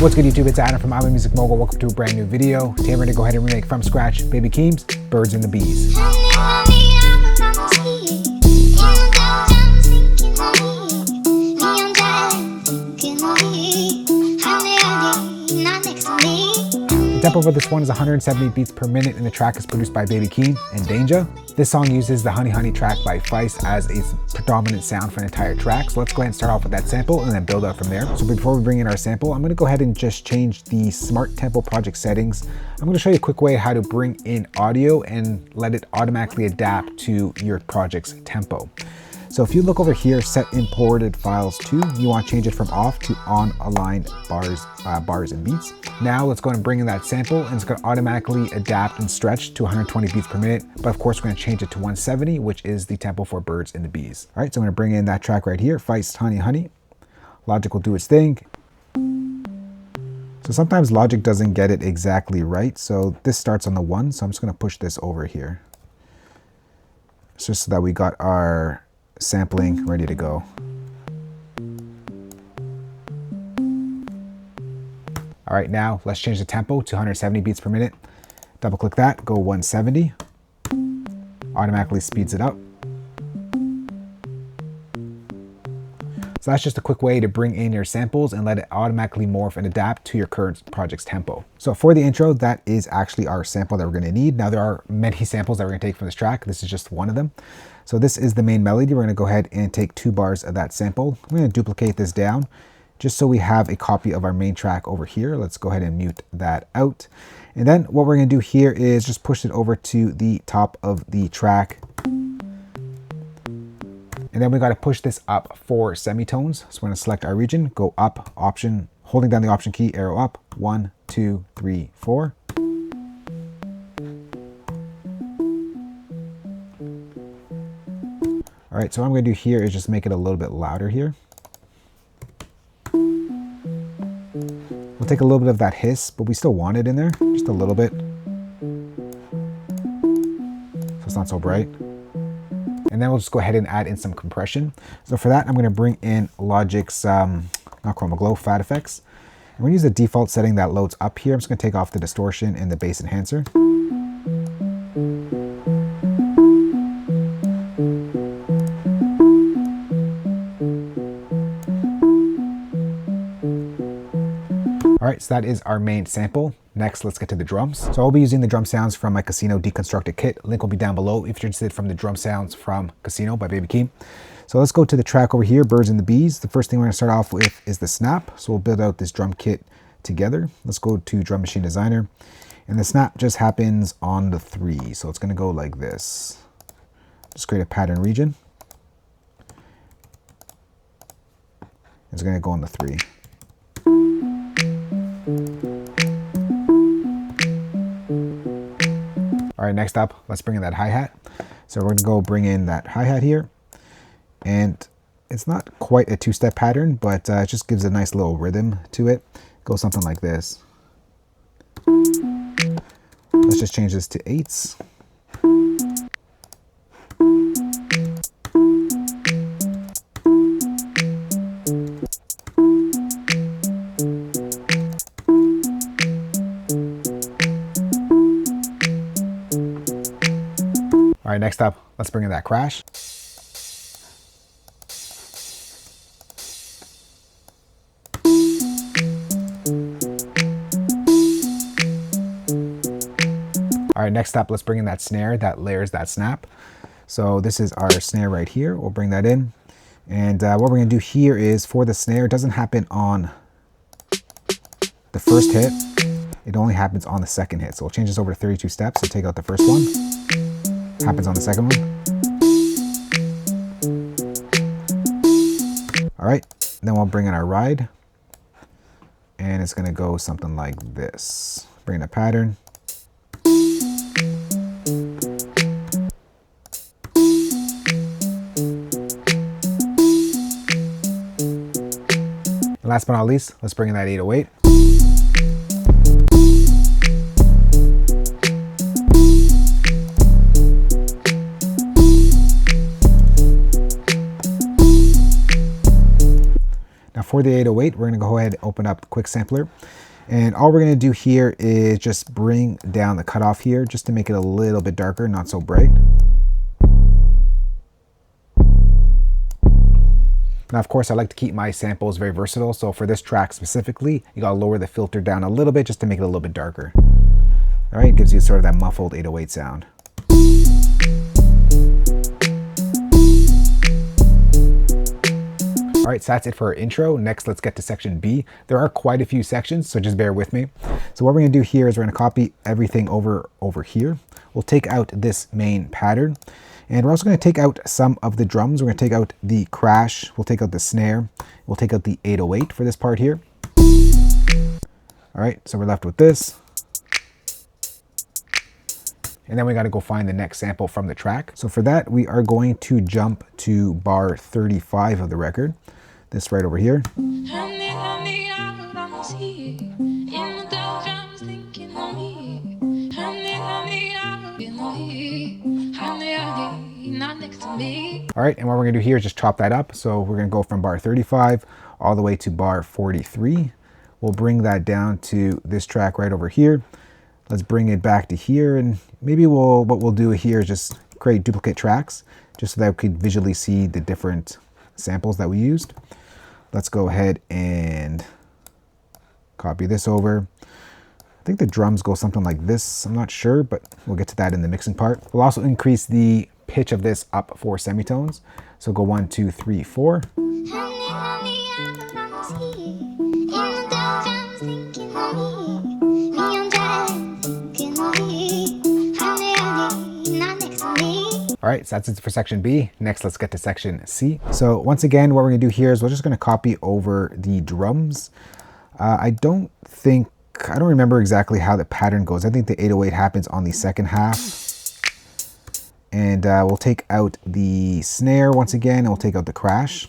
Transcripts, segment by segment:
What's good YouTube, it's Adam from I'm a Music Mogul. Welcome to a brand new video. Today we're going to go ahead and remake from scratch Baby Keem's Birds and the Bees. The tempo for this one is 170 beats per minute and the track is produced by Baby Keem and Danja. This song uses the Honey Honey track by Feist as its predominant sound for an entire track. So let's go ahead and start off with that sample and then build out from there. So before we bring in our sample, I'm going to go ahead and just change the Smart Tempo project settings. I'm going to show you a quick way how to bring in audio and let it automatically adapt to your project's tempo. So if you look over here, set imported files to, you want to change it from off to on aligned bars and beats. Now let's go ahead and bring in that sample and it's going to automatically adapt and stretch to 120 beats per minute. But of course, we're going to change it to 170, which is the tempo for Birds and the Bees. All right, so I'm going to bring in that track right here, Feist, Honey Honey. Logic will do its thing. So sometimes Logic doesn't get it exactly right. So this starts on the 1, so I'm just going to push this over here. It's just so that we got our sampling ready to go. All right, now let's change the tempo to 170 beats per minute. Double click that, go 170. Automatically speeds it up. So that's just a quick way to bring in your samples and let it automatically morph and adapt to your current project's tempo. So for the intro, that is actually our sample that we're going to need. Now there are many samples that we're going to take from this track. This is just one of them. So this is the main melody. We're going to go ahead and take 2 bars of that sample. I'm going to duplicate this down just so we have a copy of our main track over here. Let's go ahead and mute that out. And then what we're going to do here is just push it over to the top of the track. And then we got to push this up 4 semitones. So we're going to select our region, go up, option, holding down the option key, arrow up, 1, 2, 3, 4. All right, so what I'm going to do here is just make it a little bit louder here. We'll take a little bit of that hiss, but we still want it in there, just a little bit. So it's not so bright. And then we'll just go ahead and add in some compression. So for that, I'm going to bring in Logic's, not Chroma Glow, Fat Effects. And we're going to use the default setting that loads up here. I'm just going to take off the distortion and the bass enhancer. All right, so that is our main sample. Next, let's get to the drums. So I'll be using the drum sounds from my Casino Deconstructed kit. Link will be down below if you're interested from the drum sounds from Casino by Baby Keem. So let's go to the track over here, Birds and the Bees. The first thing we're gonna start off with is the snap. So we'll build out this drum kit together. Let's go to Drum Machine Designer. And the snap just happens on the 3. So it's gonna go like this. Just create a pattern region. It's gonna go on the 3. All right, next up, let's bring in that hi-hat. So we're gonna go bring in that hi-hat here. And it's not quite a 2-step pattern, but it just gives a nice little rhythm to it. Go something like this. Let's just change this to 8s. All right, next up, let's bring in that crash. All right, next up, let's bring in that snare that layers that snap. So this is our snare right here. We'll bring that in. And what we're gonna do here is for the snare, it doesn't happen on the first hit. It only happens on the second hit. So we'll change this over to 32 steps. So take out the first one. Happens on the second one. All right, then we'll bring in our ride. And it's gonna go something like this. Bring in a pattern. And last but not least, let's bring in that 808. for the 808, we're going to go ahead and open up the Quick Sampler. And all we're going to do here is just bring down the cutoff here just to make it a little bit darker, not so bright. Now, of course, I like to keep my samples very versatile. So for this track specifically, you got to lower the filter down a little bit just to make it a little bit darker. All right, it gives you sort of that muffled 808 sound. All right, so that's it for our intro. Next, let's get to section B. There are quite a few sections, so just bear with me. So what we're gonna do here is we're gonna copy everything over here. We'll take out this main pattern, and we're also gonna take out some of the drums. We're gonna take out the crash, we'll take out the snare, we'll take out the 808 for this part here. All right, so we're left with this. And then we got to go find the next sample from the track. So for that, we are going to jump to bar 35 of the record. This right over here. All right, and what we're going to do here is just chop that up. So we're going to go from bar 35 all the way to bar 43. We'll bring that down to this track right over here. Let's bring it back to here, and maybe what we'll do here is just create duplicate tracks just so that we could visually see the different samples that we used. Let's go ahead and copy this over. I think the drums go something like this. I'm not sure, but we'll get to that in the mixing part. We'll also increase the pitch of this up 4 semitones. So go 1, 2, 3, 4. All right, so that's it for section B. Next, let's get to section C. So once again, what we're gonna do here is we're just gonna copy over the drums. I don't remember exactly how the pattern goes. I think the 808 happens on the second half. And we'll take out the snare once again, and we'll take out the crash.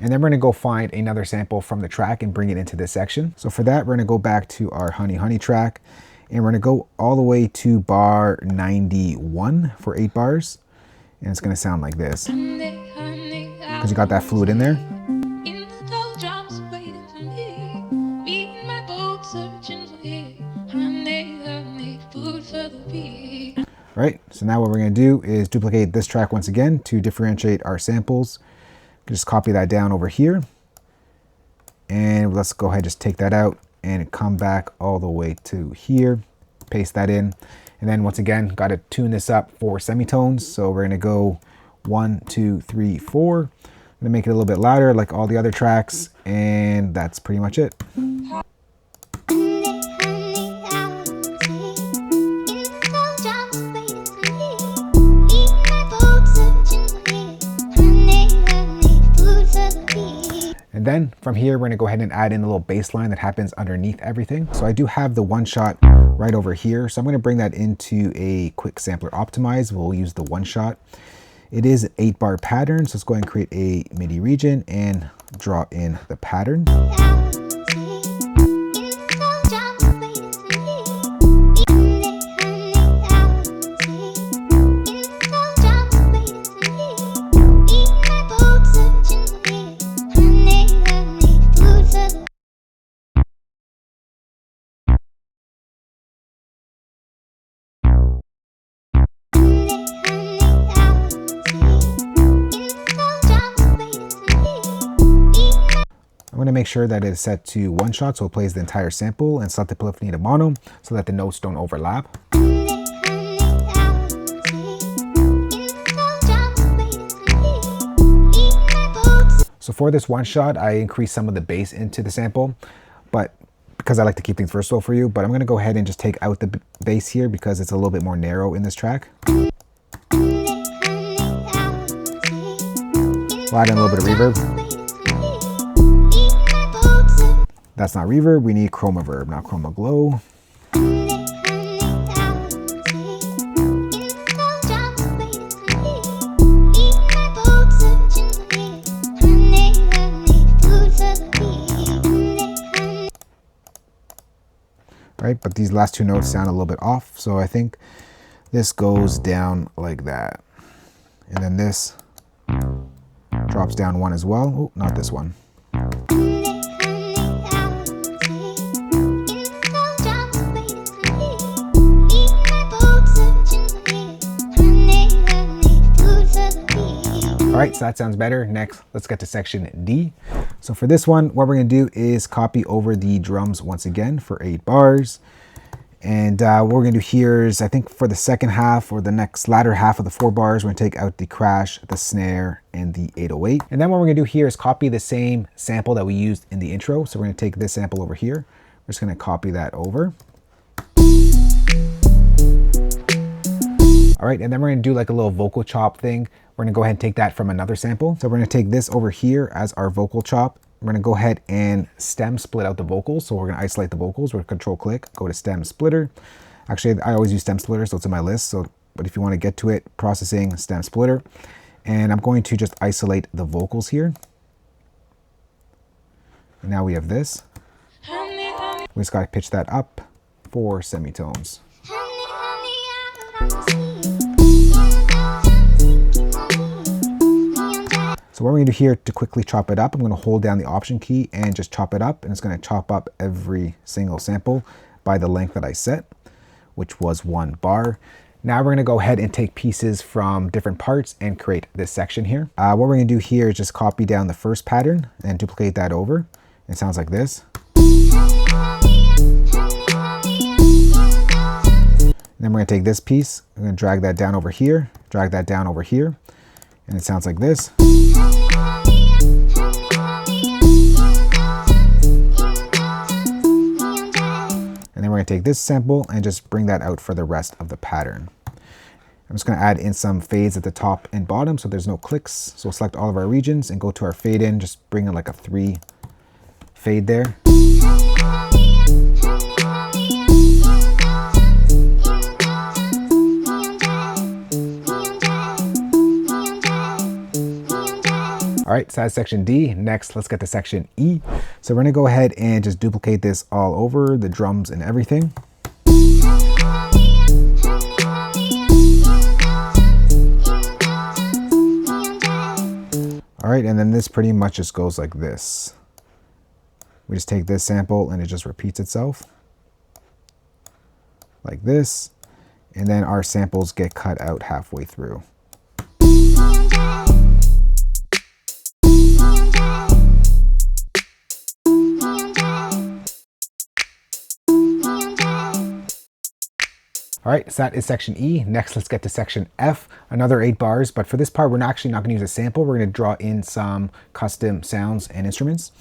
And then we're gonna go find another sample from the track and bring it into this section. So for that, we're gonna go back to our Honey Honey track, and we're gonna go all the way to bar 91 for 8 bars. And it's gonna sound like this. Because you got that flute in there. All right, so now what we're gonna do is duplicate this track once again to differentiate our samples. Just copy that down over here. And let's go ahead and just take that out and come back all the way to here, paste that in. And then once again, got to tune this up for semitones. So we're gonna go 1, 2, 3, 4. I'm gonna make it a little bit louder like all the other tracks, and that's pretty much it. And then from here, we're gonna go ahead and add in a little bass line that happens underneath everything. So I do have the one shot right over here. So I'm gonna bring that into a quick sampler optimize. We'll use the one shot. It is an 8-bar pattern. So let's go ahead and create a MIDI region and draw in the pattern. I'm going to make sure that it is set to one shot so it plays the entire sample, and select the polyphony to mono so that the notes don't overlap. So for this one shot, I increased some of the bass into the sample, but because I like to keep things versatile for you, but I'm going to go ahead and just take out the bass here because it's a little bit more narrow in this track. We'll add in a little bit of reverb. That's not reverb, we need chroma verb, not chroma glow. Right, but these last two notes sound a little bit off, so I think this goes down like that. And then this Drops down one as well. Oh, not this one. All right, so that sounds better. Next, let's get to section D. So for this one, what we're gonna do is copy over the drums once again for 8 bars. And what we're gonna do here is, I think for the second half or the next latter half of the 4 bars, we're gonna take out the crash, the snare, and the 808. And then what we're gonna do here is copy the same sample that we used in the intro. So we're gonna take this sample over here. We're just gonna copy that over. All right, and then we're gonna do like a little vocal chop thing. We're gonna go ahead and take that from another sample. So we're gonna take this over here as our vocal chop. We're gonna go ahead and stem split out the vocals. So we're gonna isolate the vocals. We're gonna control click, go to stem splitter. Actually, I always use stem splitter, so it's in my list. So, but if you wanna get to it, processing stem splitter. And I'm going to just isolate the vocals here. And now we have this. We just gotta pitch that up 4 semitones. So what we're gonna do here to quickly chop it up, I'm gonna hold down the Option key and just chop it up, and it's gonna chop up every single sample by the length that I set, which was 1 bar. Now we're gonna go ahead and take pieces from different parts and create this section here. What we're gonna do here is just copy down the first pattern and duplicate that over. It sounds like this. And then we're gonna take this piece, we're gonna drag that down over here, drag that down over here, and it sounds like this. And then we're gonna take this sample and just bring that out for the rest of the pattern. I'm just gonna add in some fades at the top and bottom so there's no clicks. So we'll select all of our regions and go to our fade in, just bring in like a 3 fade there. All right, so that's section D. Next, let's get to section E. So we're gonna go ahead and just duplicate this all over, the drums and everything. All right, and then this pretty much just goes like this. We just take this sample and it just repeats itself like this. And then our samples get cut out halfway through. All right, so that is section E. Next, let's get to section F, another 8 bars. But for this part, we're actually not gonna use a sample. We're gonna draw in some custom sounds and instruments.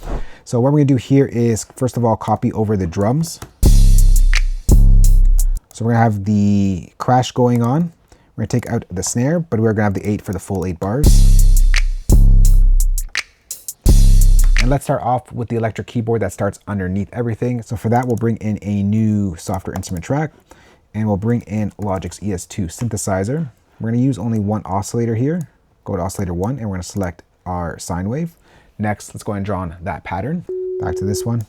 So what we're gonna do here is, first of all, copy over the drums. So we're gonna have the crash going on. We're gonna take out the snare, but we're gonna have the 8 for the full 8 bars. And let's start off with the electric keyboard that starts underneath everything. So for that, we'll bring in a new software instrument track. And we'll bring in Logic's ES2 synthesizer. We're gonna use only 1 oscillator here. Go to oscillator 1 and we're gonna select our sine wave. Next, let's go ahead and draw on that pattern. Back to this one.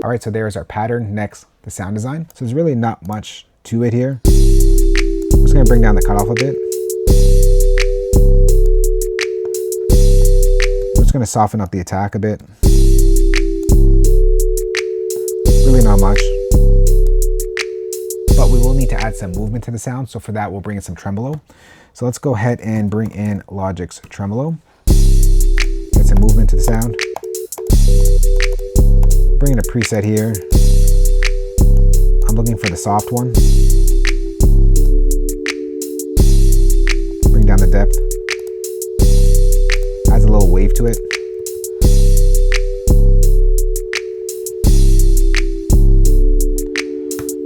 All right, so there's our pattern. Next, the sound design. So there's really not much to it here. I'm just gonna bring down the cutoff a bit. I'm just gonna soften up the attack a bit. Really not much. But we will need to add some movement to the sound. So for that, we'll bring in some tremolo. So let's go ahead and bring in Logic's tremolo. Get some movement to the sound. Bring in a preset here. I'm looking for the soft one. Bring down the depth. Adds a little wave to it.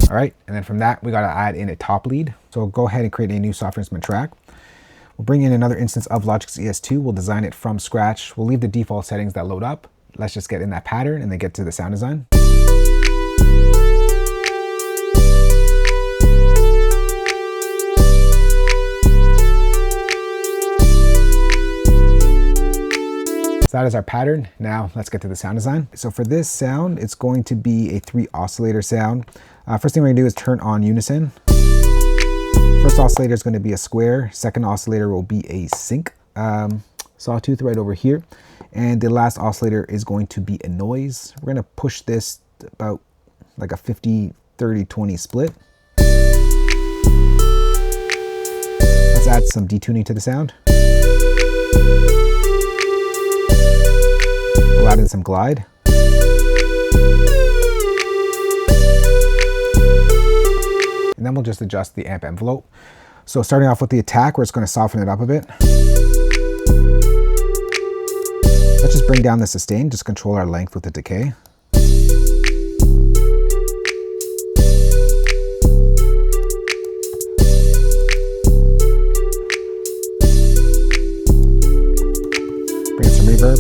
All right, and then from that, we got to add in a top lead. So we'll go ahead and create a new software instrument track. We'll bring in another instance of Logic's ES2. We'll design it from scratch. We'll leave the default settings that load up. Let's just get in that pattern and then get to the sound design. So that is our pattern. Now let's get to the sound design. So for this sound, it's going to be a 3 oscillator sound. First thing we're gonna do is turn on unison. First oscillator is gonna be a square. Second oscillator will be a sync sawtooth right over here. And the last oscillator is going to be a noise. We're gonna push this about like a 50, 30, 20 split. Let's add some detuning to the sound. We'll add in some glide. And then we'll just adjust the amp envelope. So starting off with the attack, we're just going to soften it up a bit. Let's just bring down the sustain, just control our length with the decay. Bring in some reverb.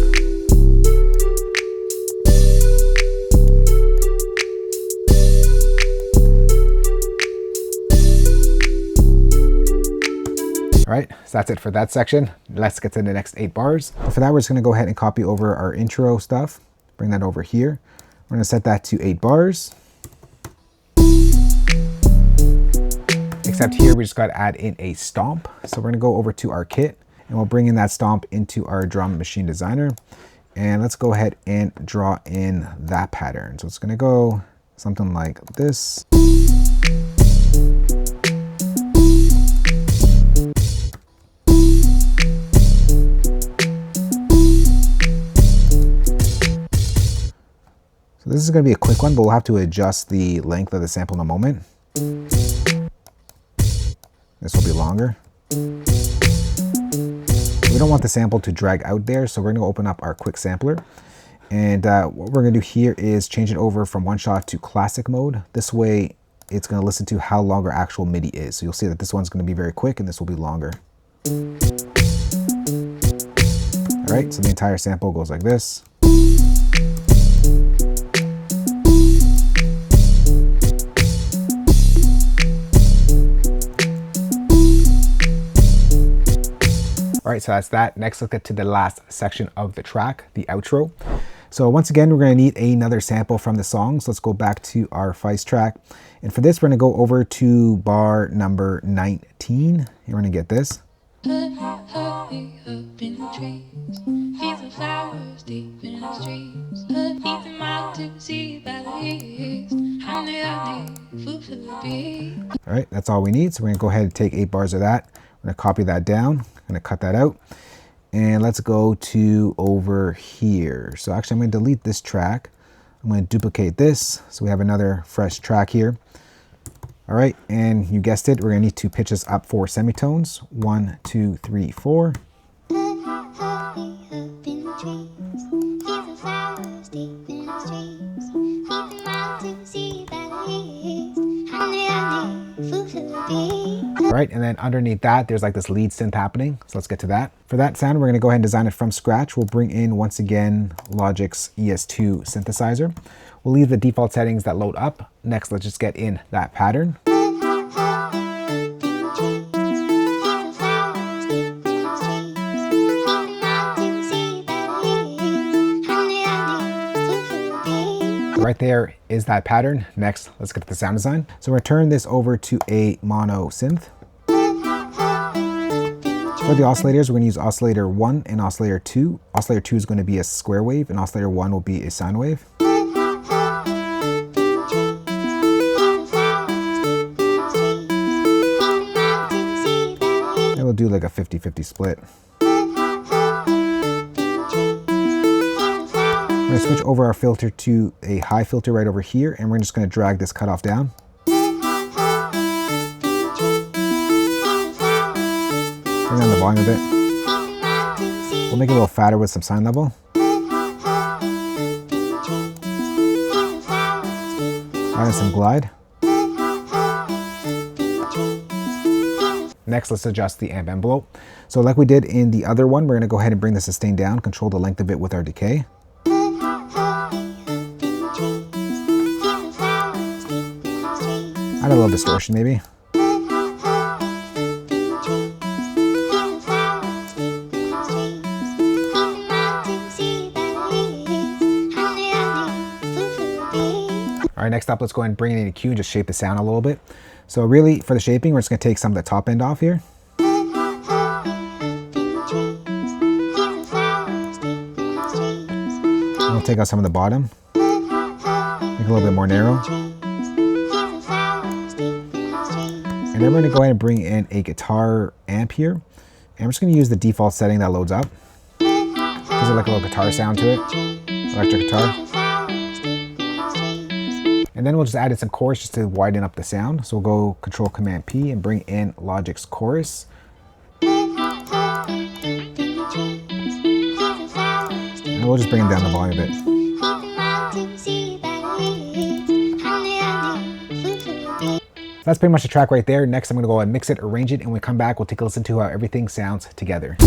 All right, so that's it for that section. Let's get to the next 8 bars. For that, we're just gonna go ahead and copy over our intro stuff. Bring that over here. We're gonna set that to 8 bars. Except here, we just gotta add in a stomp. So we're gonna go over to our kit and we'll bring in that stomp into our drum machine designer. And let's go ahead and draw in that pattern. So it's gonna go something like this. This is going to be a quick one, but we'll have to adjust the length of the sample in a moment. This will be longer. We don't want the sample to drag out there, so we're going to open up our quick sampler. And what we're going to do here is change it over from one shot to classic mode. This way, it's going to listen to how long our actual MIDI is. So you'll see that this one's going to be very quick and this will be longer. All right, so the entire sample goes like this. All right, so that's that. Next, let's get to the last section of the track, the outro. So once again, we're gonna need another sample from the song. So let's go back to our Feist track. And for this, we're gonna go over to bar number 19. And we're gonna get this. All right, that's all we need. So we're gonna go ahead and take 8 bars of that. We're gonna copy that down. I'm gonna cut that out. And let's go to over here. So actually I'm gonna delete this track. I'm gonna duplicate this. So we have another fresh track here. All right, and you guessed it, we're gonna need to pitch this up 4 semitones. 1, 2, 3, 4. All right, and then underneath that, there's like this lead synth happening. So let's get to that. For that sound, we're gonna go ahead and design it from scratch. We'll bring in, once again, Logic's ES2 synthesizer. We'll leave the default settings that load up. Next, let's just get in that pattern. Right there is that pattern. Next, let's get to the sound design. So we're gonna turn this over to a mono synth. For the oscillators, we're gonna use oscillator 1 and oscillator 2. Oscillator 2 is gonna be a square wave and oscillator 1 will be a sine wave. And we'll do like a 50-50 split. We're gonna switch over our filter to a high filter right over here, and we're just gonna drag this cutoff down. Bring down the volume a bit. We'll make it a little fatter with some sine level. Add in some glide. Next, let's adjust the amp envelope. So like we did in the other one, we're going to go ahead and bring the sustain down, control the length of it with our decay. Add a little distortion maybe. All right, next up, let's go ahead and bring in an EQ and just shape the sound a little bit. So really, for the shaping, we're just gonna take some of the top end off here. And we'll take out some of the bottom. Make it a little bit more narrow. And then we're gonna go ahead and bring in a guitar amp here. And we're just gonna use the default setting that loads up. Gives it like a little guitar sound to it, electric guitar. And then we'll just add in some chorus just to widen up the sound. So we'll go Control Command P and bring in Logic's chorus. And we'll just bring down the volume a bit. That's pretty much the track right there. Next, I'm gonna go ahead and mix it, arrange it, and when we come back, we'll take a listen to how everything sounds together.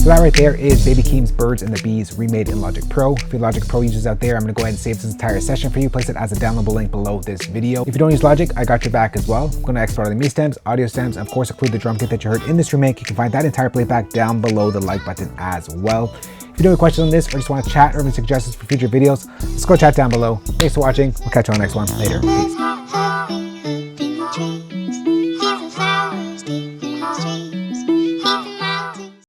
So that right there is Baby Keem's Birds and the Bees remade in Logic Pro. If you're Logic Pro users out there, I'm gonna go ahead and save this entire session for you, place it as a downloadable link below this video. If you don't use Logic, I got your back as well. I'm gonna export all the MIDI stems, audio stems, and of course include the drum kit that you heard in this remake. You can find that entire playback down below the like button as well. If you do have questions on this or just want to chat or have any suggestions for future videos, let's go chat down below. Thanks for watching. We'll catch you on the next one. Later. Peace.